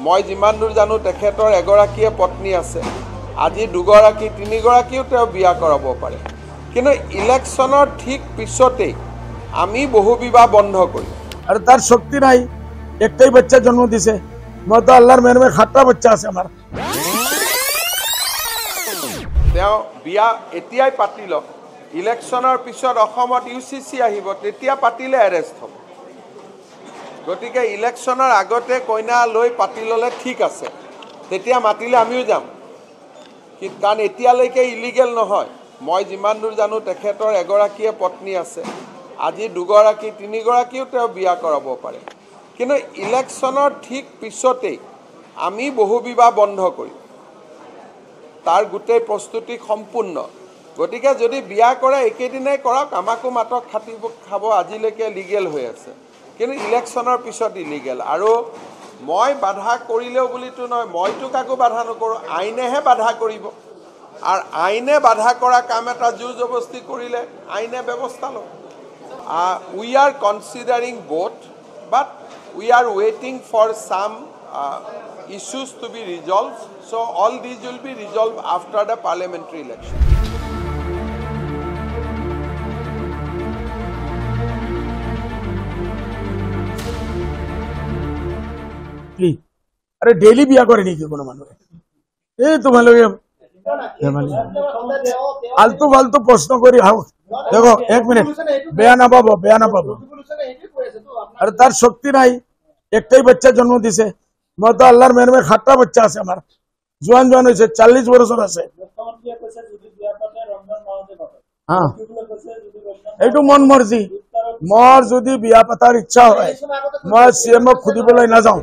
মই যিমান দূৰ জানো তেখেতৰ এগৰাকীয়ে পত্নী আছে, আজি দুগৰাকী তিনিগৰাকীও তেওঁ বিয়া কৰাব পাৰে। কিন্তু ইলেকশ্যনৰ ঠিক পিছতেই আমি বহু বিবাহ বন্ধ কৰিম। আৰু তাৰ শক্তি নাই, একটাই বাচ্চা জন্ম দিছে। মই তো আল্লাহৰ মেহৰবানীত 7টা বাচ্চা আছে আমাৰ। তেওঁ বিয়া এতিয়াই পাতি লওক, ইলেকশ্যনৰ পিছত অসমত UCC আহিব, তেতিয়া পাতিলে এৰেষ্ট হ'ব। গতিকে ইলেকশ্যনৰ আগতে কইনা লৈ পাতি ল'লে ঠিক আছে, তেতিয়া মাতিলে আমিও যাম। কাৰণ এতিয়ালৈকে ইলিগেল নহয়। মই যিমান দূৰ জানো তেখেতৰ এগৰাকীয়ে পত্নী আছে, আজি দুগৰাকী তিনিগৰাকীও তেওঁ বিয়া কৰাব পাৰে। কিন্তু ইলেকশ্যনৰ ঠিক পিছতেই আমি বহু বিবাহ বন্ধ কৰিম, তাৰ গোটেই প্ৰস্তুতি সম্পূৰ্ণ। গতিকে যদি বিয়া কৰে একেদিনাই কৰক, আমাকো মাতক, খাব, আজিলৈকে লিগেল হৈ আছে। কিন্তু ইলেকশ্যনৰ পিছত ইলিগেল। আৰু মই বাধা কৰিলেও বুলিতো নহয়, মইতো কাকো বাধা নকৰোঁ, আইনেহে বাধা কৰিব। আৰু আইনে বাধা কৰা কাম এটা জোৰ জবস্তি কৰিলে আইনে ব্যৱস্থা ল'ব। We are considering both, but we are ৱেইটিং for some issues to be resolved. So all these will be resolved after the parliamentary election. अरे डेली बिया करे नहीं कोनो মানুহে এই তোমালোকে আলতু ফালতু প্রশ্ন করি হাও। দেখো 1 মিনিট, বেয়া না পাবো আর তার শক্তি নাই, একটাই বাচ্চা জন্ম দিছে। মই তো আল্লাহর মেহরবানীত 7টা বাচ্চা আছে আমার। জোয়ান হয়েছে, 40 বছর আছে। হ্যাঁ, এইটো মন মর্জি। মোর যদি বিয়া পাতার ইচ্ছা হয় মই CM খুদিবলৈ নাযাওঁ।